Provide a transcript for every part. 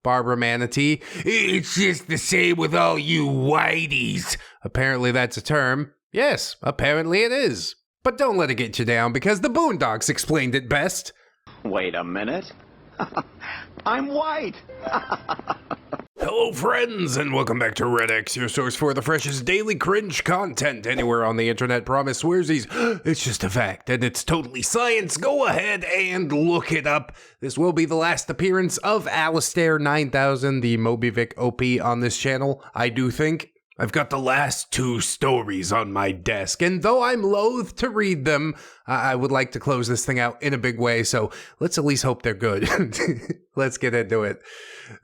Barbara Manatee. It's just the same with all you whiteys. Apparently that's a term. Yes, apparently it is. But don't let it get you down because the Boondocks explained it best. Wait a minute. I'm white. Hello friends, and welcome back to ReddX, your source for the freshest daily cringe content anywhere on the internet. Promise swearsies, it's just a fact, and it's totally science. Go ahead and look it up. This will be the last appearance of Alistair 9000, the Moby Vick OP on this channel, I do think. I've got the last 2 stories on my desk, and though I'm loath to read them, I would like to close this thing out in a big way, so let's at least hope they're good. Let's get into it.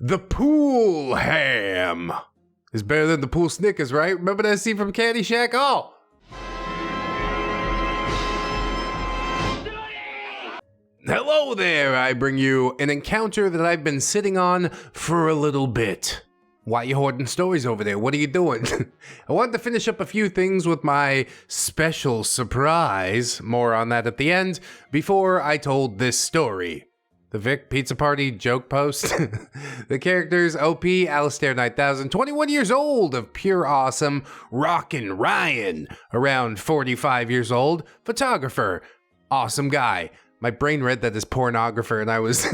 The pool ham is better than the pool Snickers, right? Remember that scene from Caddyshack? Oh! Hello there, I bring you an encounter that I've been sitting on for a little bit. Why are you hoarding stories over there? What are you doing? I wanted to finish up a few things with my special surprise, more on that at the end, before I told this story. The Vick Pizza Party joke post. The characters OP, Alistair 9000, 21 years old, of pure awesome, Rockin' Ryan, around 45 years old, photographer, awesome guy. My brain read that as pornographer and I was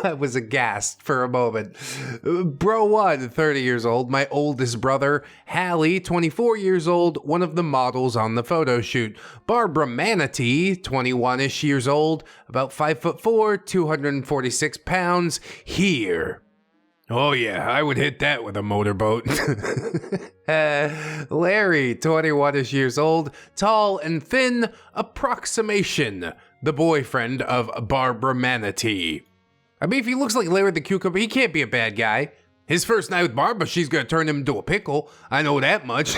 I was aghast for a moment. Bro 1, 30 years old, my oldest brother. Hallie, 24 years old, one of the models on the photo shoot. Barbara Manatee, 21-ish years old, about 5'4", 246 pounds, here. Oh yeah, I would hit that with a motorboat. Larry, 21-ish years old, tall and thin, approximation. The boyfriend of Barbara Manatee. I mean, if he looks like Larry the Cucumber, he can't be a bad guy. His first night with Barbara, she's gonna turn him into a pickle. I know that much.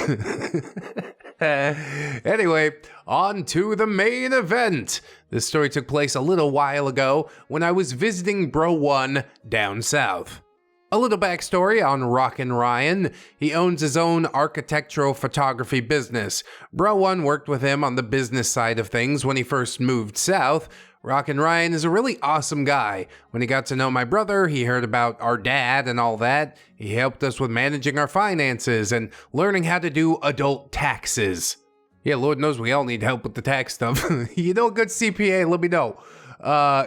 Anyway, on to the main event. This story took place a little while ago when I was visiting Bro 1 down south. A little backstory on Rockin' Ryan. He owns his own architectural photography business. Bro 1 worked with him on the business side of things when he first moved south. Rockin' Ryan is a really awesome guy. When he got to know my brother, he heard about our dad and all that. He helped us with managing our finances and learning how to do adult taxes. Yeah, Lord knows we all need help with the tax stuff. You know a good CPA, let me know.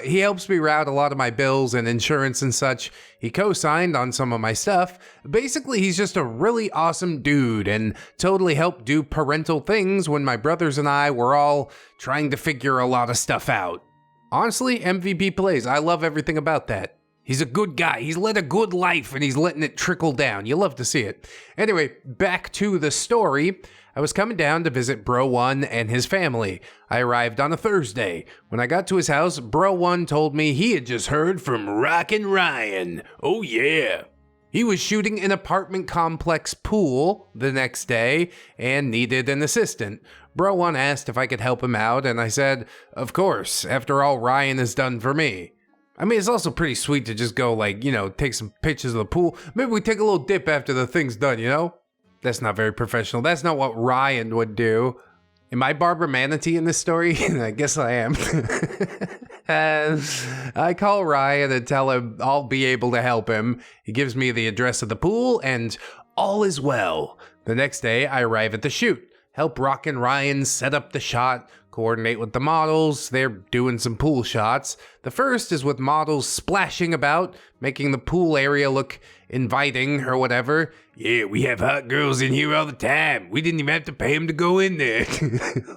He helps me route a lot of my bills and insurance and such. He co-signed on some of my stuff. Basically, he's just a really awesome dude and totally helped do parental things when my brothers and I were all trying to figure a lot of stuff out. Honestly, MVP plays. I love everything about that. He's a good guy. He's led a good life and he's letting it trickle down. You love to see it. Anyway, back to the story. I was coming down to visit Bro 1 and his family. I arrived on a Thursday. When I got to his house, Bro 1 told me he had just heard from Rockin' Ryan. Oh yeah. He was shooting an apartment complex pool the next day and needed an assistant. Bro 1 asked if I could help him out and I said, of course, after all Ryan has done for me. I mean, it's also pretty sweet to just go take some pictures of the pool. Maybe we take a little dip after the thing's done, you know? That's not very professional. That's not what Ryan would do. Am I Barbara Manatee in this story? I guess I am. I call Ryan and tell him I'll be able to help him. He gives me the address of the pool and all is well. The next day, I arrive at the shoot. Help Rockin' Ryan set up the shot, coordinate with the models. They're doing some pool shots. The first is with models splashing about, making the pool area look inviting or whatever. Yeah, we have hot girls in here all the time. We didn't even have to pay them to go in there.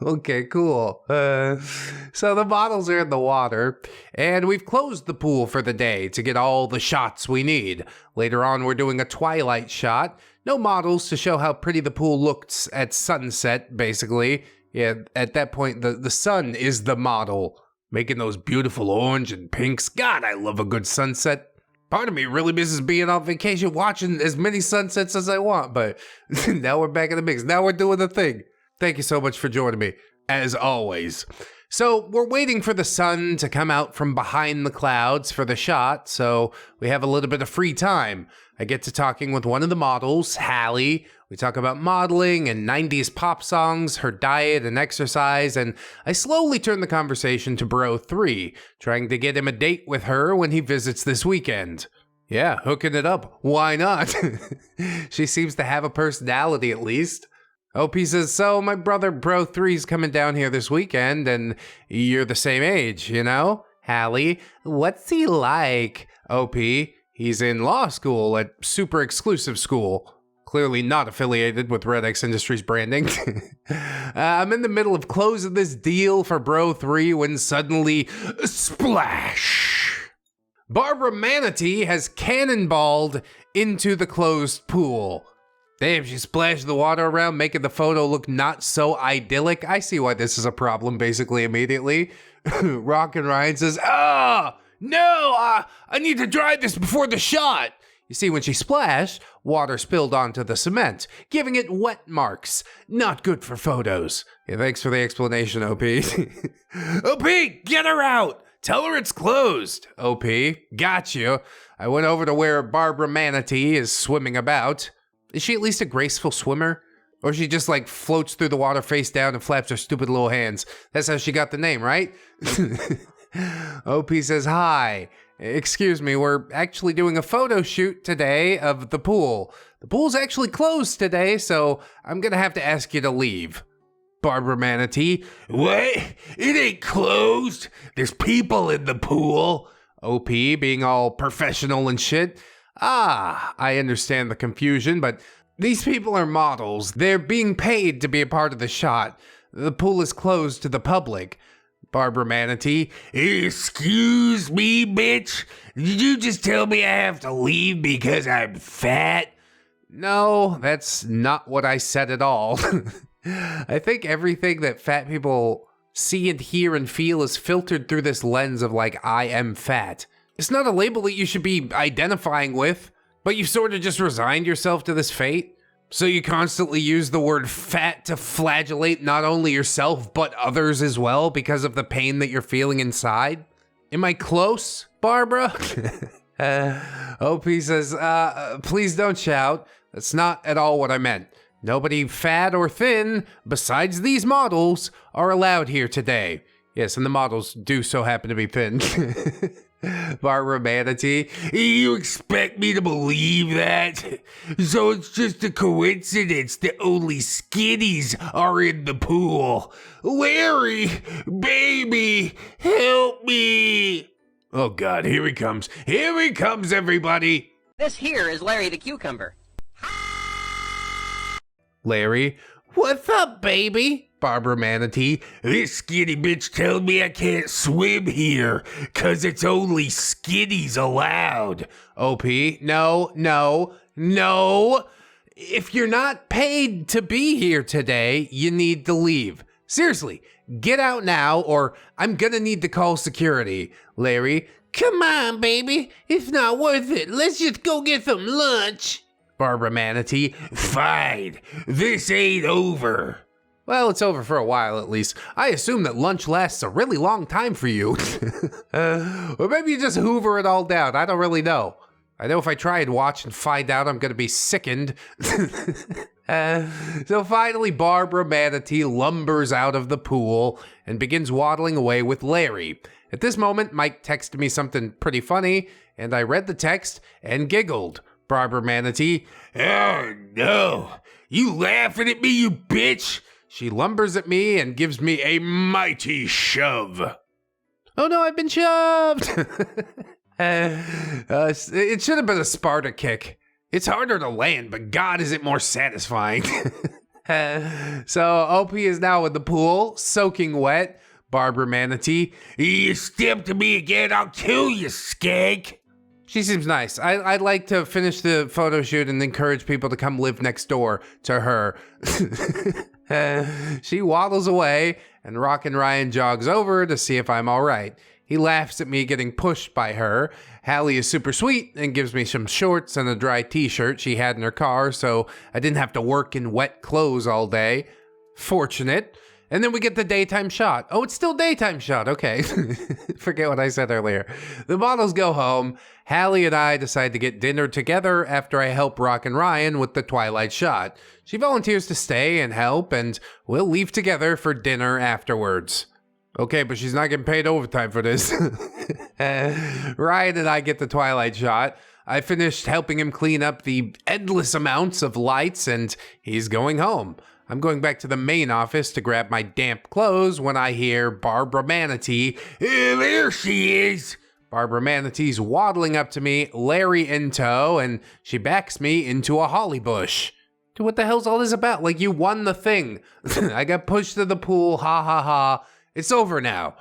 Okay, cool. So the models are in the water, and we've closed the pool for the day to get all the shots we need. Later on, we're doing a twilight shot. No models to show how pretty the pool looks at sunset, basically. Yeah, at that point, the sun is the model, making those beautiful orange and pinks. God, I love a good sunset. Part of me really misses being on vacation watching as many sunsets as I want, but now we're back in the mix. Now we're doing the thing. Thank you so much for joining me, as always. So we're waiting for the sun to come out from behind the clouds for the shot, so we have a little bit of free time. I get to talking with one of the models, Hallie. We talk about modeling and 90s pop songs, her diet and exercise, and I slowly turn the conversation to Bro 3, trying to get him a date with her when he visits this weekend. Yeah, hooking it up. Why not? She seems to have a personality at least. OP says, so my brother Bro 3's coming down here this weekend, and you're the same age, you know? Hallie, what's he like? OP, he's in law school at super exclusive school. Clearly not affiliated with ReddX Industries branding. I'm in the middle of closing this deal for Bro 3 when suddenly, splash! Barbara Manatee has cannonballed into the closed pool. Damn, she splashed the water around, making the photo look not so idyllic. I see why this is a problem, basically, immediately. Rockin' Ryan says, no, I need to dry this before the shot. You see, when she splashed, water spilled onto the cement, giving it wet marks. Not good for photos. Yeah, thanks for the explanation, OP. OP, get her out! Tell her it's closed. OP, got you. I went over to where Barbara Manatee is swimming about. Is she at least a graceful swimmer? Or she just like floats through the water face down and flaps her stupid little hands? That's how she got the name, right? OP says, hi. Excuse me, we're actually doing a photo shoot today of the pool. The pool's actually closed today, so I'm gonna have to ask you to leave. Barbara Manatee, what? It ain't closed. There's people in the pool. OP being all professional and shit. I understand the confusion, but these people are models. They're being paid to be a part of the shot. The pool is closed to the public. Barbara Manatee, excuse me, bitch? Did you just tell me I have to leave because I'm fat? No, that's not what I said at all. I think everything that fat people see and hear and feel is filtered through this lens of like, I am fat. It's not a label that you should be identifying with, but you've sort of just resigned yourself to this fate. So you constantly use the word fat to flagellate not only yourself, but others as well because of the pain that you're feeling inside. Am I close, Barbara? OP says, please don't shout. That's not at all what I meant. Nobody fat or thin, besides these models, are allowed here today. Yes, and the models do so happen to be thin. Barbara Manatee, you expect me to believe that? So it's just a coincidence that only skinnies are in the pool. Larry, baby, help me. Oh God, here he comes. Here he comes, everybody. This here is Larry the Cucumber. Larry, what's up, baby? Barbara Manatee, this skinny bitch told me I can't swim here, 'cause it's only skinnies allowed. OP, no. If you're not paid to be here today, you need to leave. Seriously, get out now or I'm gonna need to call security. Larry, come on, baby. It's not worth it. Let's just go get some lunch. Barbara Manatee, fine. This ain't over. Well, it's over for a while at least. I assume that lunch lasts a really long time for you. Or maybe you just hoover it all down. I don't really know. I know if I try and watch and find out, I'm gonna be sickened. So finally, Barbara Manatee lumbers out of the pool and begins waddling away with Larry. At this moment, Mike texted me something pretty funny, and I read the text and giggled. Barbara Manatee, oh no, you laughing at me, you bitch? She lumbers at me and gives me a mighty shove. Oh no, I've been shoved. It should have been a Sparta kick. It's harder to land, but God, is it more satisfying. So OP is now in the pool, soaking wet. Barbara Manatee, you step to me again, I'll kill you, skank. She seems nice. I'd like to finish the photo shoot and encourage people to come live next door to her. She waddles away, and Rockin' Ryan jogs over to see if I'm all right. He laughs at me getting pushed by her. Hallie is super sweet and gives me some shorts and a dry t-shirt she had in her car, so I didn't have to work in wet clothes all day. Fortunate. And then we get the daytime shot. Oh, it's still daytime shot. Okay. Forget what I said earlier. The models go home. Hallie and I decide to get dinner together after I help Rockin' Ryan with the twilight shot. She volunteers to stay and help, and we'll leave together for dinner afterwards. Okay, but she's not getting paid overtime for this. Ryan and I get the twilight shot. I finished helping him clean up the endless amounts of lights, and he's going home. I'm going back to the main office to grab my damp clothes when I hear Barbara Manatee. There she is! Barbara Manatee's waddling up to me, Larry in tow, and she backs me into a holly bush. Dude, what the hell's all this about? Like, you won the thing. I got pushed to the pool, ha ha ha. It's over now.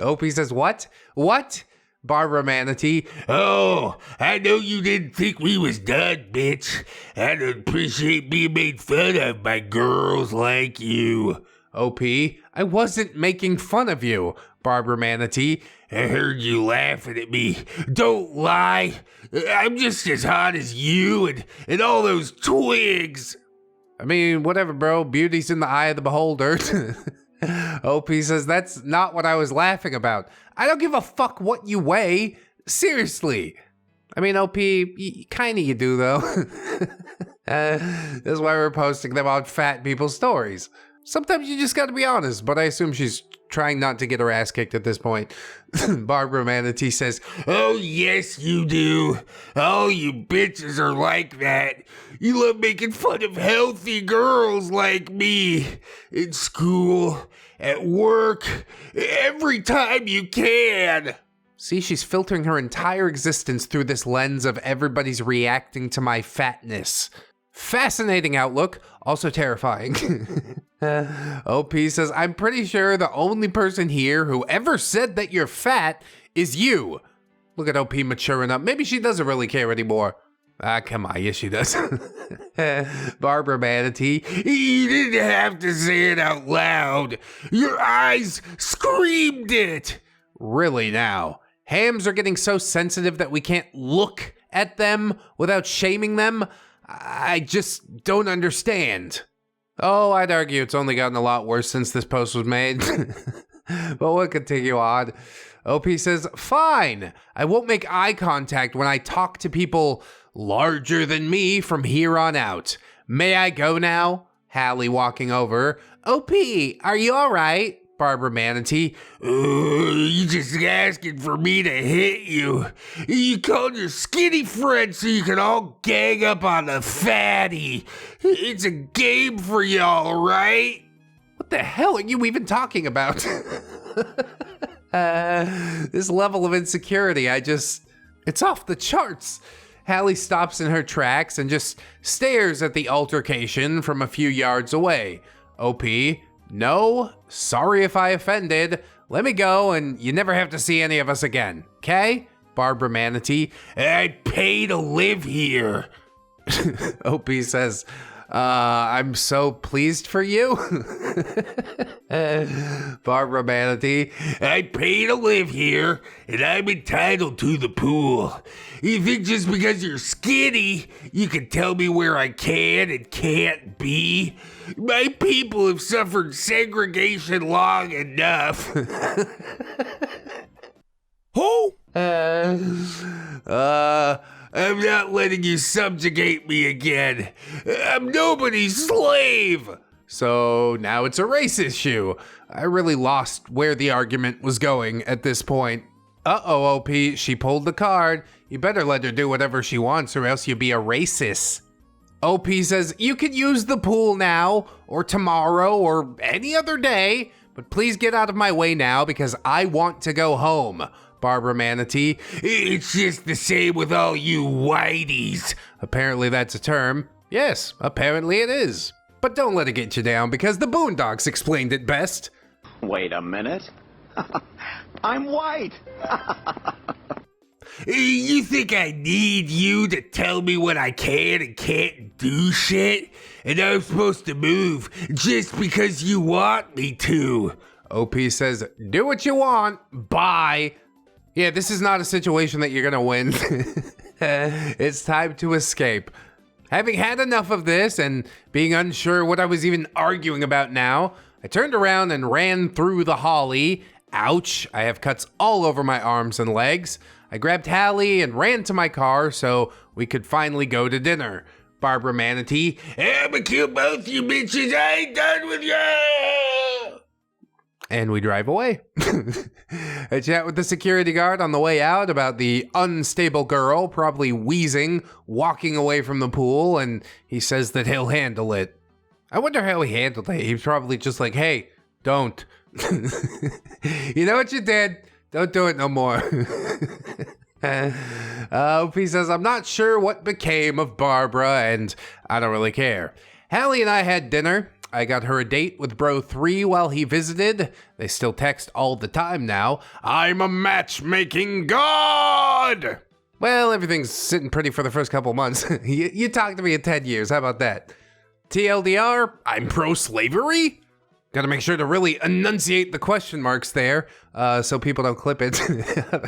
Opie says, what? What? Barbara Manatee. Oh, I know you didn't think we was done, bitch. I don't appreciate being made fun of by girls like you. OP, I wasn't making fun of you. Barbara Manatee. I heard you laughing at me. Don't lie. I'm just as hot as you and all those twigs. I mean, whatever, bro. Beauty's in the eye of the beholder. OP says, that's not what I was laughing about. I don't give a fuck what you weigh. Seriously. I mean, OP, kinda you do, though. That's why we're posting them on Fat People Stories. Sometimes you just gotta be honest, but I assume she's trying not to get her ass kicked at this point. Barbara Manatee says, oh, yes, you do. All you bitches are like that. You love making fun of healthy girls like me. In school, at work, every time you can. See, she's filtering her entire existence through this lens of everybody's reacting to my fatness. Fascinating outlook, also terrifying. OP says, I'm pretty sure the only person here who ever said that you're fat is you. Look at OP maturing up. Maybe she doesn't really care anymore. Ah, come on, yes she does. Barbara Manatee, you didn't have to say it out loud. Your eyes screamed it. Really now? Hams are getting so sensitive that we can't look at them without shaming them? I just don't understand. Oh, I'd argue it's only gotten a lot worse since this post was made. But we'll continue on. OP says, fine. I won't make eye contact when I talk to people larger than me from here on out. May I go now? Hallie walking over. OP, are you all right? Barbara Manatee. You just asking for me to hit you. You called your skinny friend so you can all gang up on the fatty. It's a game for y'all, right? What the hell are you even talking about? This level of insecurity, it's off the charts. Hallie stops in her tracks and just stares at the altercation from a few yards away. OP, no, sorry if I offended. Let me go and you never have to see any of us again, okay? Barbara Manatee, I pay to live here. OP says, I'm so pleased for you. Barbara Manatee, I pay to live here, and I'm entitled to the pool. You think just because you're skinny, you can tell me where I can and can't be? My people have suffered segregation long enough. Who? I'm not letting you subjugate me again. I'm nobody's slave. So now it's a race issue. I really lost where the argument was going at this point. Uh-oh, OP, she pulled the card. You better let her do whatever she wants or else you'll be a racist. OP says, you can use the pool now, or tomorrow, or any other day, but please get out of my way now because I want to go home. Barbara Manatee, it's just the same with all you whiteys. Apparently that's a term. Yes, apparently it is. But don't let it get you down because the Boondocks explained it best. Wait a minute. I'm white. You think I need you to tell me what I can and can't do shit? And I'm supposed to move just because you want me to? OP says, do what you want, bye. Yeah, this is not a situation that you're gonna win. It's time to escape. Having had enough of this and being unsure what I was even arguing about now, I turned around and ran through the holly. Ouch, I have cuts all over my arms and legs. I grabbed Hallie and ran to my car so we could finally go to dinner. Barbara Manatee, I'ma kill both you bitches, I ain't done with you! And we drive away. I chat with the security guard on the way out about the unstable girl, probably wheezing, walking away from the pool, and he says that he'll handle it. I wonder how he handled it. He was probably just like, hey, don't. You know what you did? Don't do it no more. He says, I'm not sure what became of Barbara, and I don't really care. Hallie and I had dinner. I got her a date with Bro 3 while he visited. They still text all the time now. I'm a matchmaking god! Well, everything's sitting pretty for the first couple months. You talk to me in 10 years, how about that? TLDR, I'm pro-slavery? Gotta make sure to really enunciate the question marks there, so people don't clip it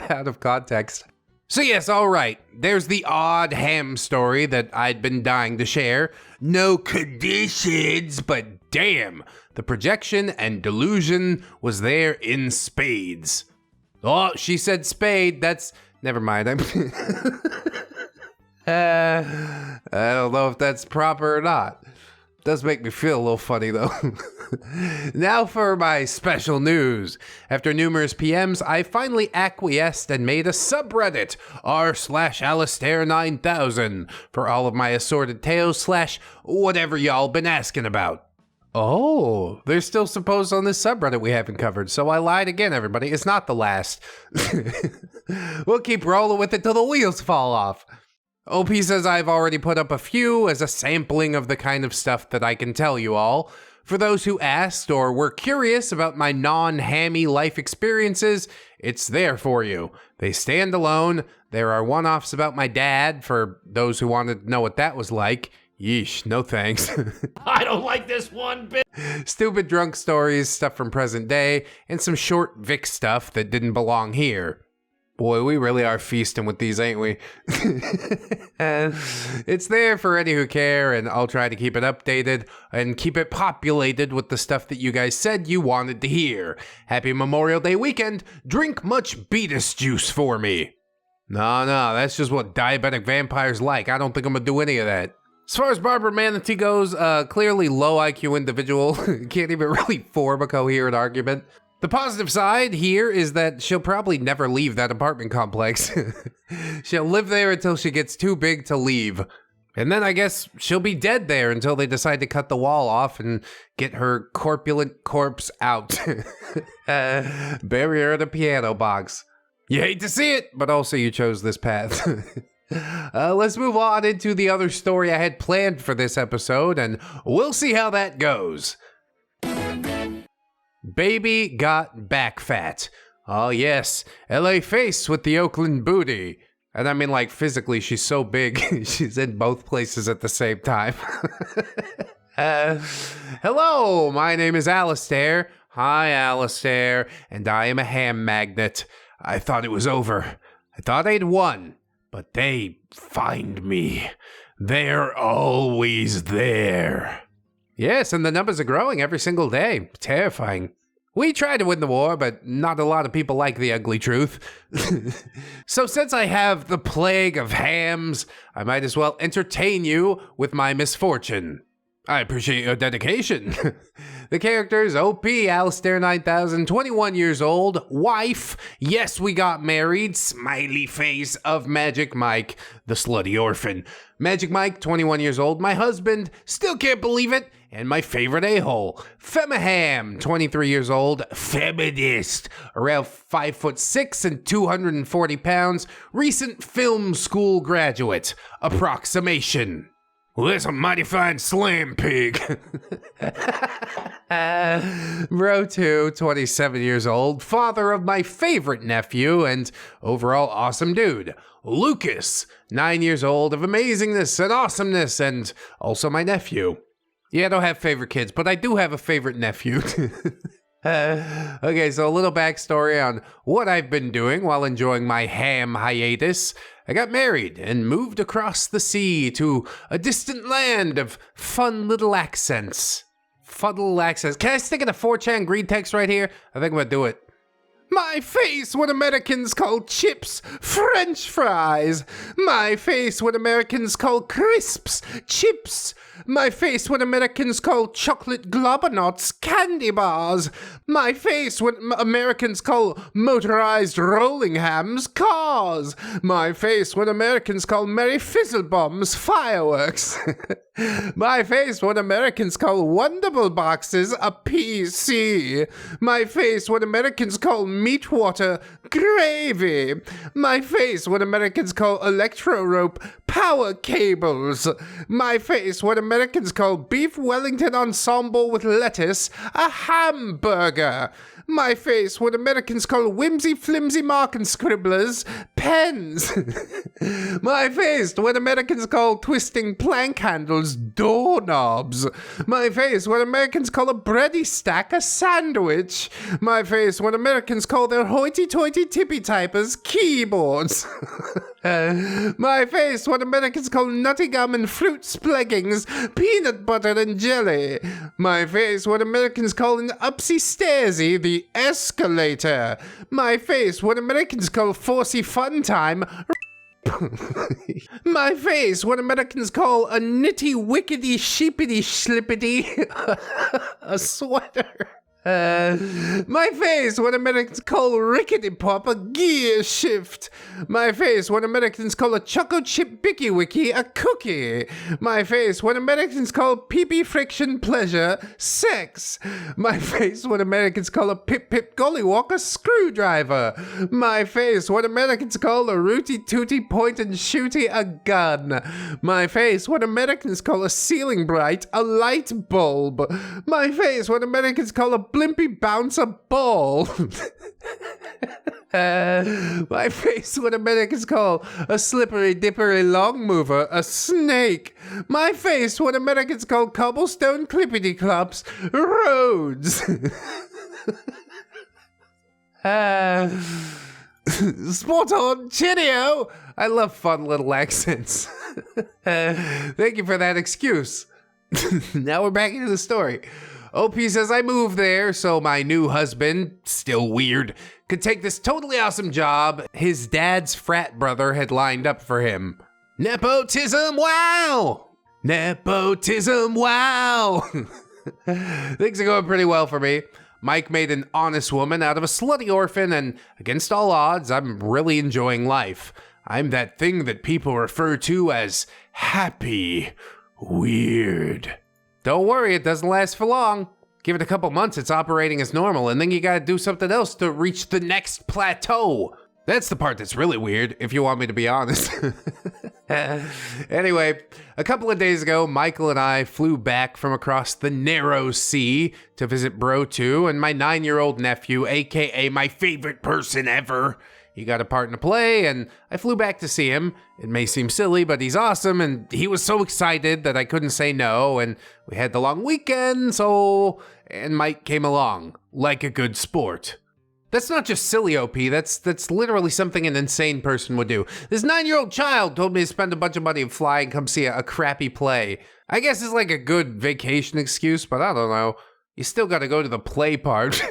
out of context. So yes, all right, there's the odd ham story that I'd been dying to share. No conditions, but damn, the projection and delusion was there in spades. Oh, she said spade, that's, never mind. I don't know if that's proper or not. Does make me feel a little funny though. Now for my special news. After numerous PMs, I finally acquiesced and made a subreddit, r/Alistair9000, for all of my assorted tales / whatever y'all been asking about. Oh, there's still suppose on this subreddit we haven't covered, so I lied again, everybody. It's not the last. We'll keep rolling with it till the wheels fall off. OP says I've already put up a few as a sampling of the kind of stuff that I can tell you all. For those who asked or were curious about my non-hammy life experiences, it's there for you. They stand alone. There are one-offs about my dad for those who wanted to know what that was like. Yeesh, no thanks. I don't like this one bit. Stupid drunk stories, stuff from present day, and some short Vick stuff that didn't belong here. Boy, we really are feasting with these, ain't we? It's there for any who care, and I'll try to keep it updated and keep it populated with the stuff that you guys said you wanted to hear. Happy Memorial Day weekend. Drink much Beatus juice for me. No, that's just what diabetic vampires like. I don't think I'm gonna do any of that. As far as Barbara Manatee goes, clearly low IQ individual. Can't even really form a coherent argument. The positive side here is that she'll probably never leave that apartment complex. She'll live there until she gets too big to leave. And then I guess she'll be dead there until they decide to cut the wall off and get her corpulent corpse out. Bury her in a piano box. You hate to see it, but also you chose this path. Let's move on into the other story I had planned for this episode, and we'll see how that goes. Baby got back fat. Oh yes, LA face with the Oakland booty. And I mean, like, physically, she's so big, she's in both places at the same time. Hello, my name is Alistair. Hi, Alistair, and I am a ham magnet. I thought it was over. I thought I'd won, but they find me. They're always there. Yes, and the numbers are growing every single day. Terrifying. We tried to win the war, but not a lot of people like the ugly truth. So since I have the plague of hams, I might as well entertain you with my misfortune. I appreciate your dedication. The character is OP, Alistair9000, 21 years old, wife, yes we got married, smiley face of Magic Mike, the slutty orphan. Magic Mike, 21 years old, my husband, still can't believe it, and my favorite a-hole, Femaham, 23 years old, feminist, around 5'6" and 240 pounds, recent film school graduate, approximation. Well, that's a mighty fine slam pig. Bro 2, 27 years old, father of my favorite nephew, and overall awesome dude. Lucas, 9 years old, of amazingness and awesomeness, and also my nephew. Yeah, I don't have favorite kids, but I do have a favorite nephew. Okay, so a little backstory on what I've been doing while enjoying my ham hiatus. I got married and moved across the sea to a distant land of fun little accents. Fun little accents. Can I stick in a 4chan green text right here? I think I'm gonna do it. My face, what Americans call chips, French fries. My face, what Americans call crisps, chips. My face, what Americans call chocolate globbernots, candy bars. My face, what Americans call motorized rolling hams, cars. My face, what Americans call merry fizzle bombs, fireworks. My face, what Americans call wonderful boxes, a PC. My face, what Americans call meat water, gravy. My face, what Americans call electro rope, power cables. My face, what Americans call beef Wellington ensemble with lettuce, a hamburger. My face, what Americans call whimsy flimsy marking scribblers, pens. My face, what Americans call twisting plank handles, doorknobs. My face, what Americans call a bready stack, a sandwich. My face, what Americans call their hoity-toity tippy-typers, keyboards. My face, what Americans call nutty gum and fruit spleggings, peanut butter and jelly. My face, what Americans call an upsy-stairsy, the escalator. My face, what Americans call forcey fun time. My face, what Americans call a nitty wickedy sheepity slippity, a sweater. My face, what Americans call rickety pop, a gear shift. My face, what Americans call a choco chip bicky wiki, a cookie. My face, what Americans call pee-pee friction pleasure, sex. My face, what Americans call a pip-pip gollywalk, a screwdriver. My face, what Americans call a rooty-tooty point-and-shooty, a gun. My face, what Americans call a ceiling bright, a light bulb. My face, what Americans call a blimpy bouncer ball. My face, what Americans call a slippery dippery long mover, a snake. My face, what Americans call cobblestone clippity clops, roads. Spot on, cheerio. I love fun little accents. Thank you for that excuse. Now we're back into the story. OP says, I moved there so my new husband, still weird, could take this totally awesome job his dad's frat brother had lined up for him. Nepotism, wow! Nepotism, wow! Things are going pretty well for me. Mike made an honest woman out of a slutty orphan, and against all odds, I'm really enjoying life. I'm that thing that people refer to as happy weird. Don't worry, it doesn't last for long. Give it a couple months, it's operating as normal, and then you gotta do something else to reach the next plateau. That's the part that's really weird, if you want me to be honest. Anyway, a couple of days ago, Michael and I flew back from across the narrow sea to visit Bro 2 and my 9-year-old nephew, aka my favorite person ever. He got a part in a play, and I flew back to see him. It may seem silly, but he's awesome, and he was so excited that I couldn't say no, and we had the long weekend, and Mike came along, like a good sport. That's not just silly, OP, that's literally something an insane person would do. This 9-year-old child told me to spend a bunch of money and fly and come see a crappy play. I guess it's like a good vacation excuse, but I don't know. You still gotta go to the play part.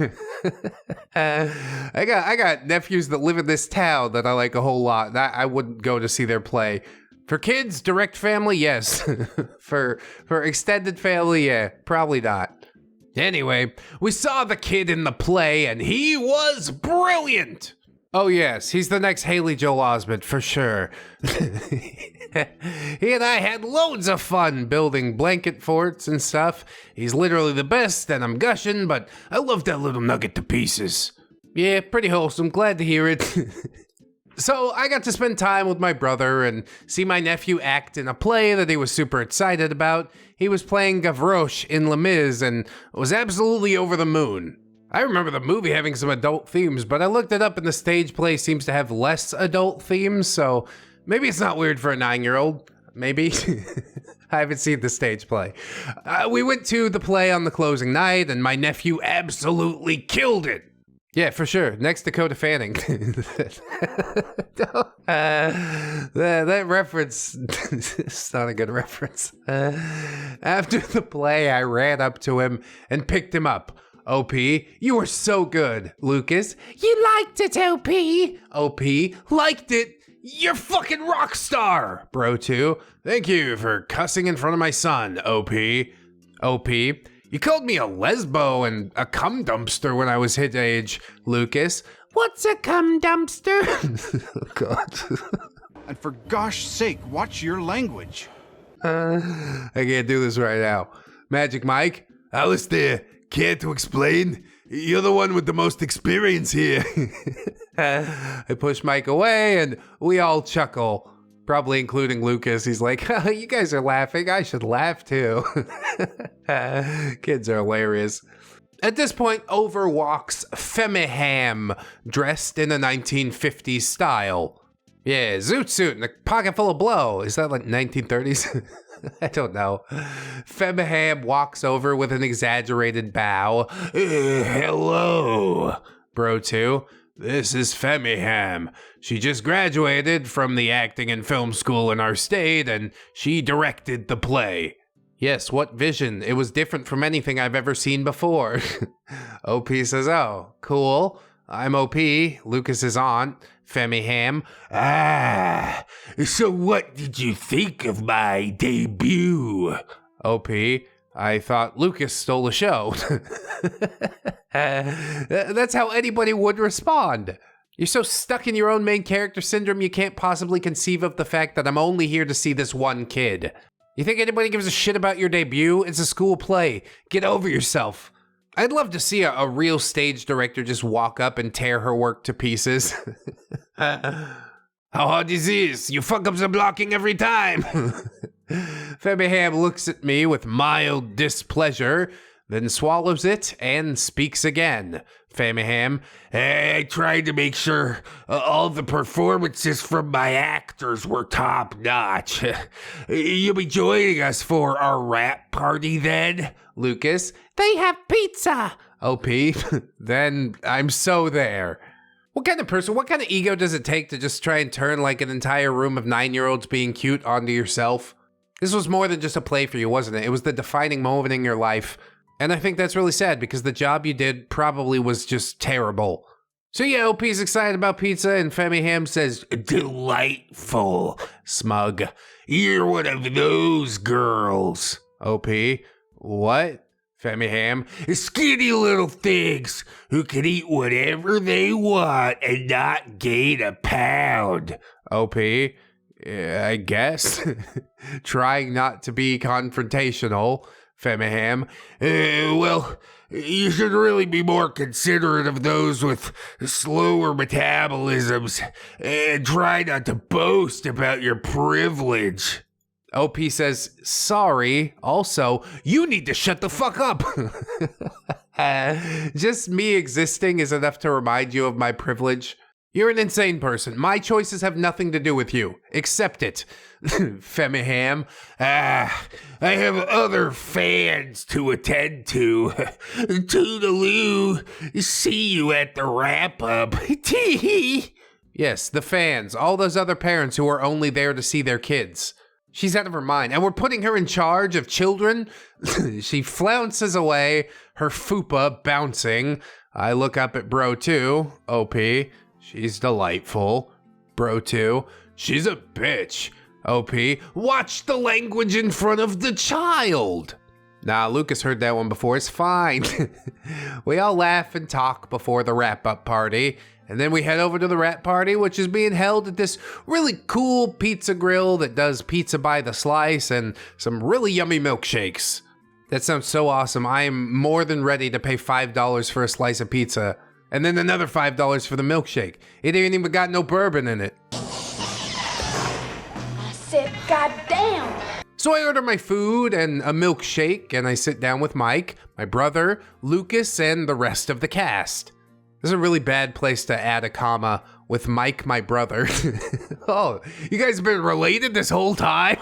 I got nephews that live in this town that I like a whole lot. I wouldn't go to see their play. For kids, direct family, yes. For extended family, yeah, probably not. Anyway, we saw the kid in the play and he was brilliant. Oh yes, he's the next Haley Joel Osment for sure. He and I had loads of fun building blanket forts and stuff. He's literally the best and I'm gushing, but I love that little nugget to pieces. Yeah, pretty wholesome, glad to hear it. So I got to spend time with my brother and see my nephew act in a play that he was super excited about. He was playing Gavroche in Les Mis and was absolutely over the moon. I remember the movie having some adult themes, but I looked it up and the stage play seems to have less adult themes, so maybe it's not weird for a 9-year-old. Maybe. I haven't seen the stage play. We went to the play on the closing night and my nephew absolutely killed it. Yeah, for sure. Next to Dakota Fanning. That reference is not a good reference. After the play, I ran up to him and picked him up. OP, you were so good. Lucas, you liked it, OP. OP, liked it. You're fucking rock star. Bro 2, thank you for cussing in front of my son, OP. OP, you called me a lesbo and a cum dumpster when I was his age. Lucas, what's a cum dumpster? Oh, God. And for gosh sake, watch your language. I can't do this right now. Magic Mike, Alistair, care to explain? You're the one with the most experience here. I push Mike away and we all chuckle. Probably including Lucas. He's like, you guys are laughing. I should laugh too. Kids are hilarious. At this point, over walks Femiham, dressed in a 1950s style. Yeah, zoot suit and a pocket full of blow. Is that like 1930s? I don't know. Femiham walks over with an exaggerated bow. Hello, Bro 2. This is Femiham. She just graduated from the acting and film school in our state, and she directed the play. Yes, what vision? It was different from anything I've ever seen before. OP says, oh, cool. I'm OP, Lucas's aunt, Femiham. Ah, so what did you think of my debut? OP, I thought Lucas stole the show. That's how anybody would respond. You're so stuck in your own main character syndrome you can't possibly conceive of the fact that I'm only here to see this one kid. You think anybody gives a shit about your debut? It's a school play. Get over yourself. I'd love to see a real stage director just walk up and tear her work to pieces. How hard is this? You fuck up the blocking every time. Femiham looks at me with mild displeasure, then swallows it and speaks again. Femiham, I tried to make sure all the performances from my actors were top notch. You'll be joining us for our rap party then? Lucas, they have pizza. OP, then I'm so there. What kind of ego does it take to just try and turn like an entire room of 9-year-olds being cute onto yourself? This was more than just a play for you, wasn't it? It was the defining moment in your life. And I think that's really sad because the job you did probably was just terrible. So yeah, OP's excited about pizza and Femiham says, delightful. Smug. You're one of those girls. OP, what? Femiham, skinny little things who can eat whatever they want and not gain a pound. OP, I guess. Trying not to be confrontational. Femiham, well, you should really be more considerate of those with slower metabolisms and try not to boast about your privilege. OP says, sorry. Also, you need to shut the fuck up. Just me existing is enough to remind you of my privilege. You're an insane person. My choices have nothing to do with you. Accept it. Femiham. I have other fans to attend to. Toodaloo. See you at the wrap-up. Tee-hee. Yes, the fans. All those other parents who are only there to see their kids. She's out of her mind, and we're putting her in charge of children? She flounces away, her fupa bouncing. I look up at Bro 2, OP. She's delightful. Bro 2, she's a bitch. OP, watch the language in front of the child. Nah, Lucas heard that one before, it's fine. We all laugh and talk before the wrap-up party. And then we head over to the wrap party, which is being held at this really cool pizza grill that does pizza by the slice and some really yummy milkshakes. That sounds so awesome. I am more than ready to pay $5 for a slice of pizza. And then another $5 for the milkshake. It ain't even got no bourbon in it. I said, goddamn. So I order my food and a milkshake, and I sit down with Mike, my brother, Lucas, and the rest of the cast. This is a really bad place to add a comma with Mike, my brother. Oh, you guys have been related this whole time?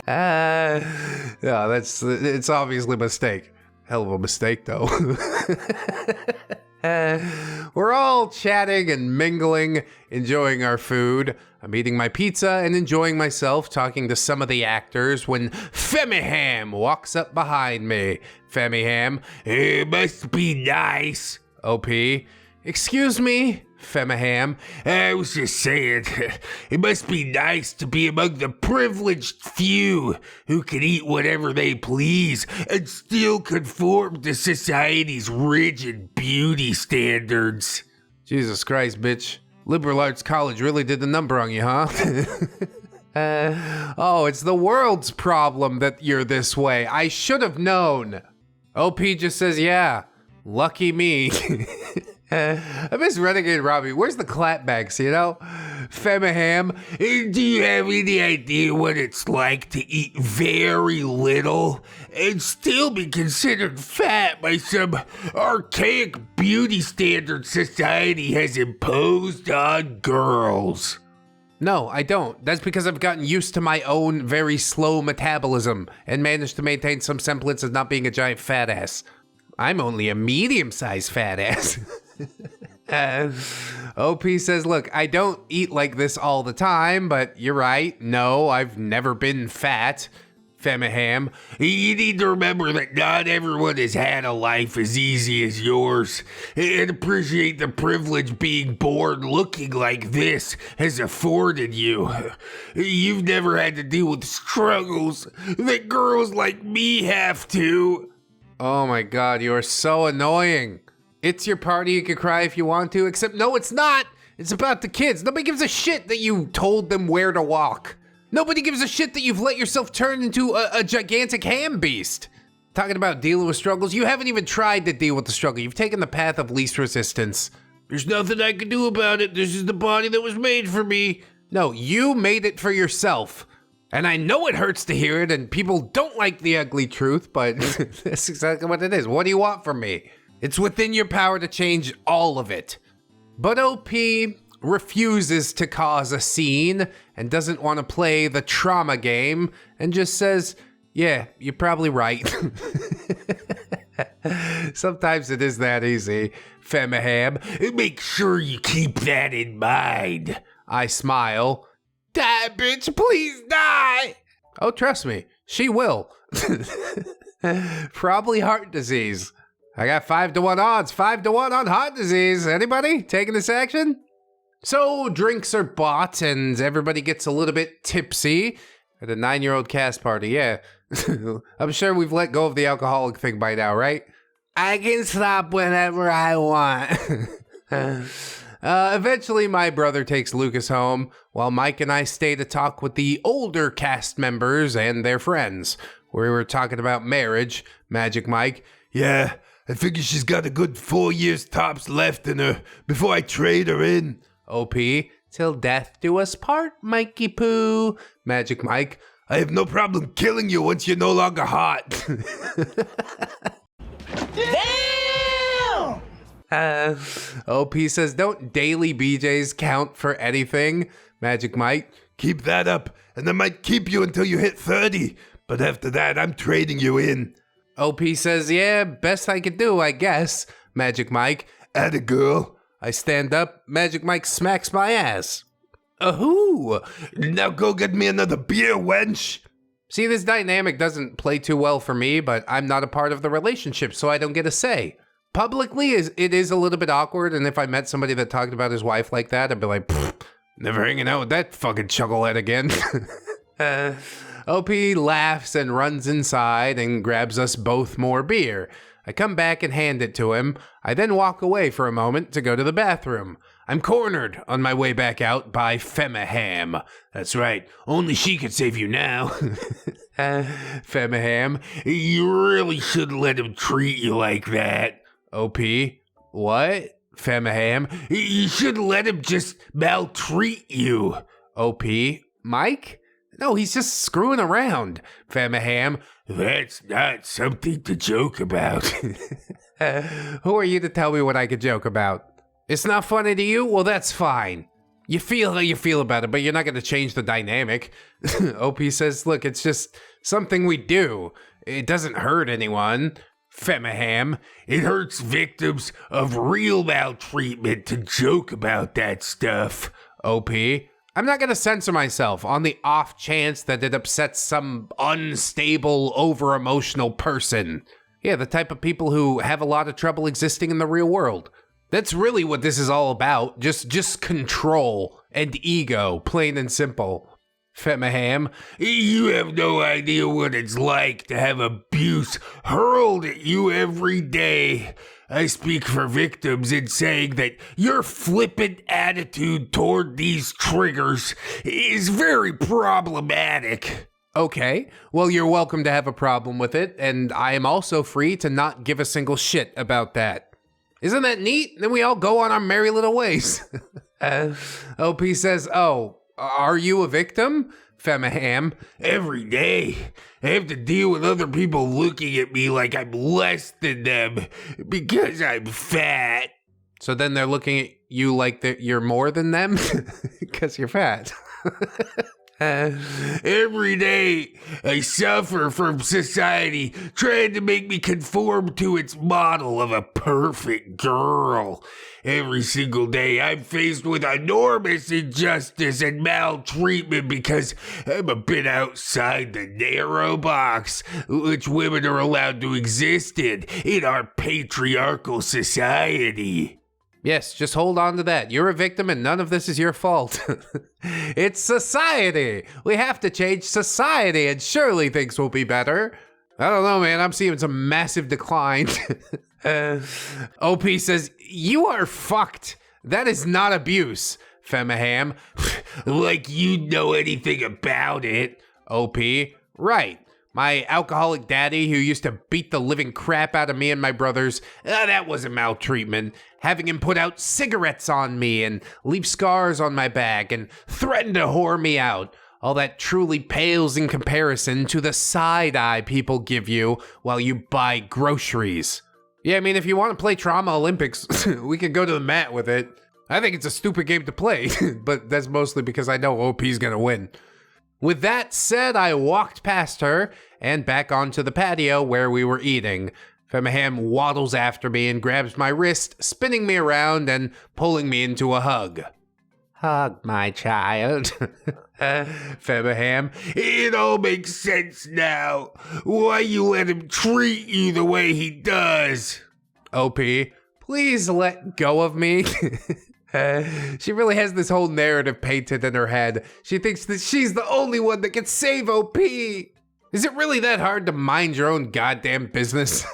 Yeah, it's obviously a mistake. Hell of a mistake, though. We're all chatting and mingling, enjoying our food. I'm eating my pizza and enjoying myself, talking to some of the actors, when Femiham walks up behind me. Femiham, It must be nice. OP, excuse me, Femiham. I was just saying, it must be nice to be among the privileged few who can eat whatever they please and still conform to society's rigid beauty standards. Jesus Christ, bitch. Liberal arts college really did the number on you, huh? Oh, it's the world's problem that you're this way. I should have known. OP just says, yeah, lucky me. I miss Renegade Robbie. Where's the clapbacks, you know? Femiham, Do you have any idea what it's like to eat very little and still be considered fat by some archaic beauty standard society has imposed on girls? no, I don't. That's because I've gotten used to my own very slow metabolism and managed to maintain some semblance of not being a giant fat ass. I'm only a medium-sized fat ass. OP says, look, I don't eat like this all the time, but you're right. No, I've never been fat. Femiham, You need to remember that not everyone has had a life as easy as yours, and appreciate the privilege being born looking like this has afforded you. You've never had to deal with struggles that girls like me have to. oh my god, you are so annoying. It's your party, you can cry if you want to, except no, it's not. It's about the kids. Nobody gives a shit that you told them where to walk. Nobody gives a shit that you've let yourself turn into a gigantic ham beast. Talking about dealing with struggles, you haven't even tried to deal with the struggle. You've taken the path of least resistance. There's nothing I can do about it. This is the body that was made for me. No, you made it for yourself. And I know it hurts to hear it, and people don't like the ugly truth, but that's exactly what it is. What do you want from me? It's within your power to change all of it. But OP refuses to cause a scene and doesn't want to play the trauma game and just says, yeah, you're probably right. Sometimes it is that easy. Femiham, Make sure you keep that in mind. I smile. Die, bitch, please die. Oh, trust me, she will. Probably heart disease. I got 5-to-1 odds, 5-to-1 on heart disease. Anybody taking this action? So drinks are bought and everybody gets a little bit tipsy at a 9-year-old cast party. Yeah, I'm sure we've let go of the alcoholic thing by now, right? I can stop whenever I want. Eventually, my brother takes Lucas home, while Mike and I stay to talk with the older cast members and their friends. We were talking about marriage. Magic Mike, Yeah, I figure she's got a good 4 years tops left in her before I trade her in. OP, till death do us part, Mikey Poo. Magic Mike, I have no problem killing you once you're no longer hot. OP says, don't daily BJs count for anything? Magic Mike, Keep that up, and I might keep you until you hit 30. But after that, I'm trading you in. OP says, yeah, best I could do, I guess. Magic Mike, Atta girl. I stand up. Magic Mike smacks my ass. Ahoo! Now go get me another beer, wench. See, this dynamic doesn't play too well for me, but I'm not a part of the relationship, so I don't get a say. Publicly, it is a little bit awkward, and if I met somebody that talked about his wife like that, I'd be like, never hanging out with that fucking chucklehead again. OP laughs and runs inside and grabs us both more beer. I come back and hand it to him. I then walk away for a moment to go to the bathroom. I'm cornered on my way back out by Femiham. That's right, only she could save you now. Femiham, You really shouldn't let him treat you like that. OP, what? Femiham, You shouldn't let him just maltreat you. OP, Mike? No, he's just screwing around. Femiham, That's not something to joke about. who are you to tell me what I could joke about? It's not funny to you? Well, that's fine. You feel how you feel about it, but you're not going to change the dynamic. OP says, look, it's just something we do. It doesn't hurt anyone. Femaham. It hurts victims of real maltreatment to joke about that stuff. OP. I'm not gonna censor myself on the off chance that it upsets some unstable, over-emotional person. Yeah, the type of people who have a lot of trouble existing in the real world. That's really what this is all about. Just control and ego, plain and simple. Femaham. You have no idea what it's like to have abuse hurled at you every day. I speak for victims in saying that your flippant attitude toward these triggers is very problematic. Okay, well, you're welcome to have a problem with it, and I am also free to not give a single shit about that. Isn't that neat? Then we all go on our merry little ways. OP says, oh, are you a victim? Femaham. Every day, I have to deal with other people looking at me like I'm less than them because I'm fat. So then they're looking at you like you're more than them? Because you're fat. Every day, I suffer from society trying to make me conform to its model of a perfect girl. Every single day, I'm faced with enormous injustice and maltreatment because I'm a bit outside the narrow box which women are allowed to exist in our patriarchal society. Yes, just hold on to that. You're a victim and none of this is your fault. It's society. We have to change society and surely things will be better. I don't know, man. I'm seeing some massive decline. OP says, you are fucked. That is not abuse. Femaham. Like you know anything about it. OP. Right. My alcoholic daddy who used to beat the living crap out of me and my brothers, that wasn't maltreatment. Having him put out cigarettes on me and leave scars on my back and threaten to whore me out. All that truly pales in comparison to the side eye people give you while you buy groceries. Yeah, I mean, if you want to play Trauma Olympics, we could go to the mat with it. I think it's a stupid game to play, but that's mostly because I know OP's gonna win. With that said, I walked past her and back onto the patio where we were eating. Femaham waddles after me and grabs my wrist, spinning me around and pulling me into a hug. Hug, my child. Femaham. It all makes sense now. Why you let him treat you the way he does. OP, please let go of me. She really has this whole narrative painted in her head. She thinks that she's the only one that can save OP. Is it really that hard to mind your own goddamn business?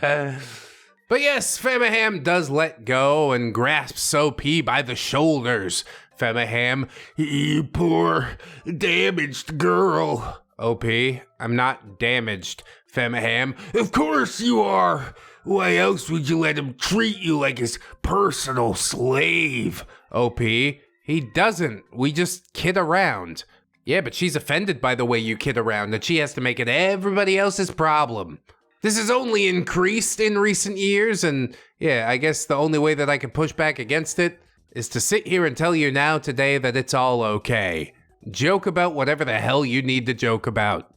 But yes, Femaham does let go and grasps OP by the shoulders. Femaham, you poor, damaged girl. OP, I'm not damaged. Femaham, of course you are. Why else would you let him treat you like his personal slave? OP, he doesn't. We just kid around. Yeah, but she's offended by the way you kid around and she has to make it everybody else's problem. This has only increased in recent years and yeah, I guess the only way that I can push back against it is to sit here and tell you now today that it's all okay. Joke about whatever the hell you need to joke about.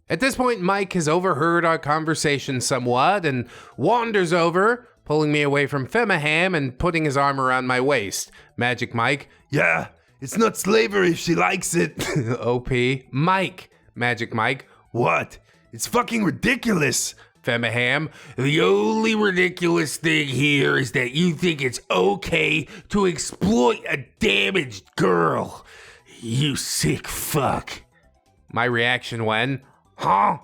At this point, Mike has overheard our conversation somewhat and wanders over, pulling me away from Femaham and putting his arm around my waist. Magic Mike, yeah, it's not slavery if she likes it. OP, Mike. Magic Mike, what? It's fucking ridiculous. Femaham, the only ridiculous thing here is that you think it's okay to exploit a damaged girl. You sick fuck. My reaction when, huh?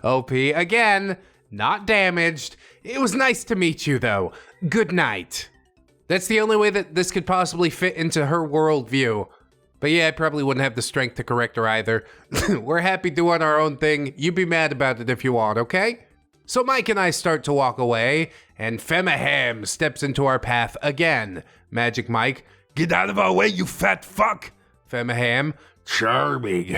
OP, again, not damaged. It was nice to meet you though. Good night. That's the only way that this could possibly fit into her worldview. But yeah, I probably wouldn't have the strength to correct her either. We're happy doing our own thing. You be mad about it if you want, okay? So Mike and I start to walk away, and Femaham steps into our path again. Magic Mike, get out of our way, you fat fuck. Femaham, charming.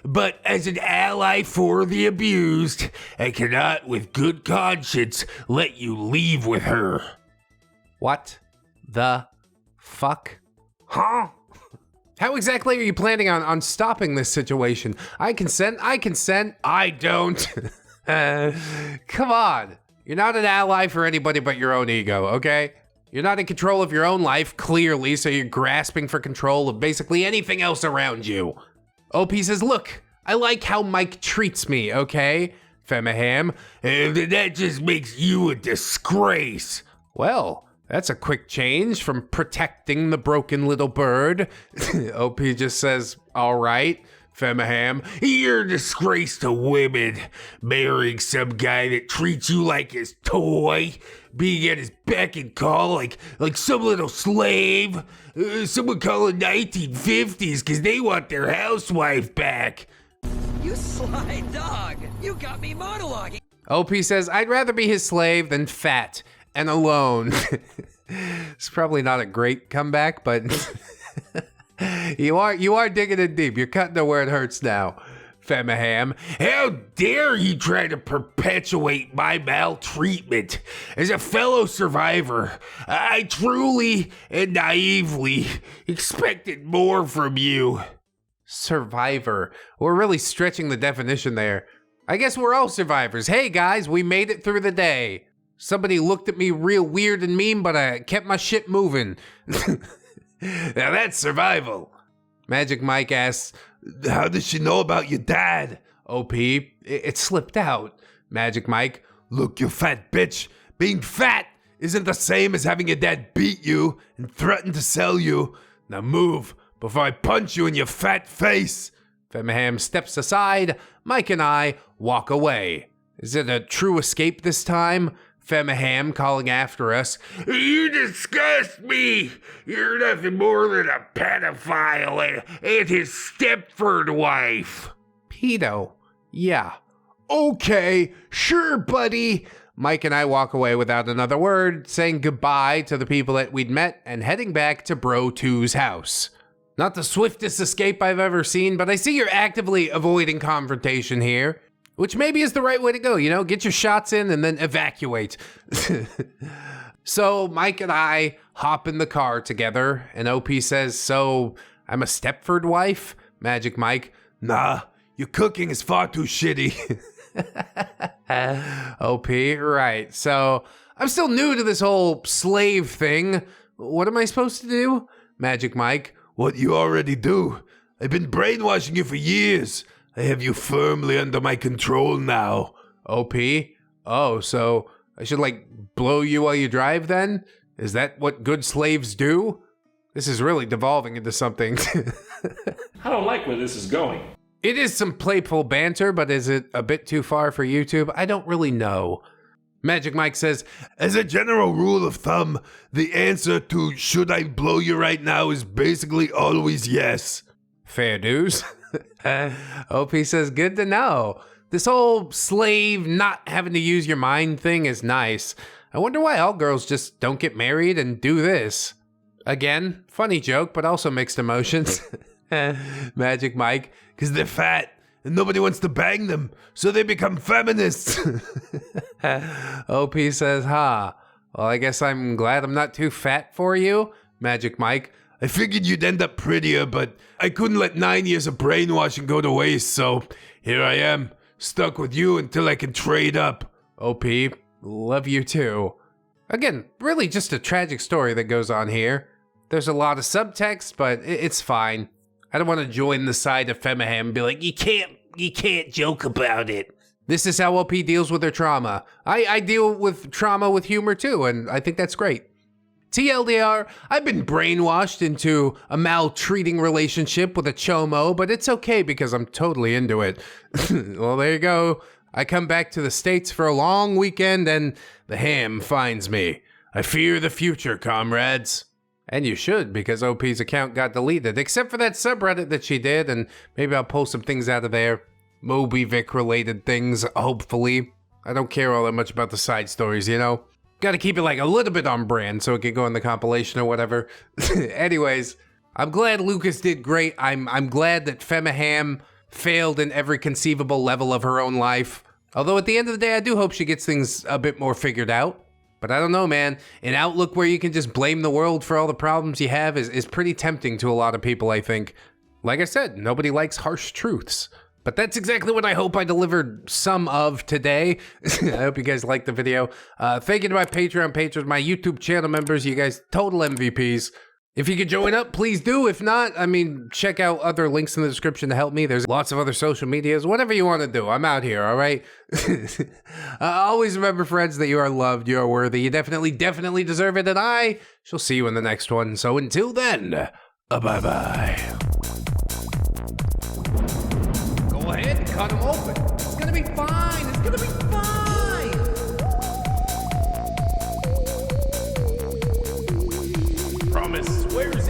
But as an ally for the abused, I cannot with good conscience let you leave with her. What the fuck? Huh? How exactly are you planning on stopping this situation? I consent. I don't. Come on. You're not an ally for anybody but your own ego, okay? You're not in control of your own life, clearly, so you're grasping for control of basically anything else around you. OP says, look, I like how Mike treats me, okay? Femaham. And that just makes you a disgrace. Well, that's a quick change from protecting the broken little bird. OP just says, all right. Femaham, you're a disgrace to women. Marrying some guy that treats you like his toy. Being at his beck and call like some little slave. Someone call it 1950s because they want their housewife back. You sly dog. You got me monologuing. OP says, I'd rather be his slave than fat and alone. It's probably not a great comeback, but you are digging it deep. You're cutting to where it hurts now. Femaham, how dare you try to perpetuate my maltreatment? As a fellow survivor, I truly and naively expected more from you. Survivor. We're really stretching the definition there. I guess we're all survivors. Hey guys, we made it through the day. Somebody looked at me real weird and mean, but I kept my shit moving. Now that's survival. Magic Mike asks, how does she know about your dad? OP, it slipped out. Magic Mike, look, you fat bitch. Being fat isn't the same as having your dad beat you and threaten to sell you. Now move before I punch you in your fat face. Femaham steps aside. Mike and I walk away. Is it a true escape this time? Femaham calling after us. You disgust me. You're nothing more than a pedophile and his Stepford wife. Pedo? Yeah. Okay, sure, buddy. Mike and I walk away without another word, saying goodbye to the people that we'd met and heading back to Bro 2's house. Not the swiftest escape I've ever seen, but I see you're actively avoiding confrontation here. Which maybe is the right way to go, you know? Get your shots in and then evacuate. So Mike and I hop in the car together, and OP says, so I'm a Stepford wife? Magic Mike, nah, your cooking is far too shitty. OP, right. So I'm still new to this whole slave thing. What am I supposed to do? Magic Mike, what you already do. I've been brainwashing you for years. I have you firmly under my control now. OP? Oh, so I should, like, blow you while you drive then? Is that what good slaves do? This is really devolving into something. I don't like where this is going. It is some playful banter, but is it a bit too far for YouTube? I don't really know. Magic Mike says, as a general rule of thumb, the answer to should I blow you right now is basically always yes. Fair dues. OP says, good to know. This whole slave not having to use your mind thing is nice. I wonder why all girls just don't get married and do this. Again, funny joke, but also mixed emotions. Magic Mike, because they're fat and nobody wants to bang them, so they become feminists. OP says, well, I guess I'm glad I'm not too fat for you. Magic Mike, I figured you'd end up prettier, but I couldn't let 9 years of brainwashing go to waste, so here I am, stuck with you until I can trade up. OP, love you too. Again, really just a tragic story that goes on here. There's a lot of subtext, but it's fine. I don't want to join the side of Femaham and be like, you can't joke about it. This is how OP deals with their trauma. I deal with trauma with humor too, and I think that's great. TLDR, I've been brainwashed into a maltreating relationship with a chomo, but it's okay because I'm totally into it. Well, there you go. I come back to the States for a long weekend and the ham finds me. I fear the future, comrades. And you should, because OP's account got deleted, except for that subreddit that she did, and maybe I'll pull some things out of there. Moby Vick related things, hopefully. I don't care all that much about the side stories, you know? Gotta keep it like a little bit on brand so it can go in the compilation or whatever. Anyways, I'm glad Lucas did great. I'm glad that Femaham failed in every conceivable level of her own life. Although at the end of the day, I do hope she gets things a bit more figured out. But I don't know, man. An outlook where you can just blame the world for all the problems you have is pretty tempting to a lot of people, I think. Like I said, nobody likes harsh truths. But that's exactly what I hope I delivered some of today. I hope you guys liked the video. Thank you to my Patreon patrons, my YouTube channel members. You guys total MVPs. If you could join up, please do. If not, I mean, check out other links in the description to help me. There's lots of other social medias, whatever you want to do. I'm out here, all right? Always remember, friends, that you are loved, you are worthy, you definitely deserve it, and I shall see you in the next one. So until then, bye-bye. Go ahead and cut them open. It's gonna be fine. It's gonna be fine. Promise, swears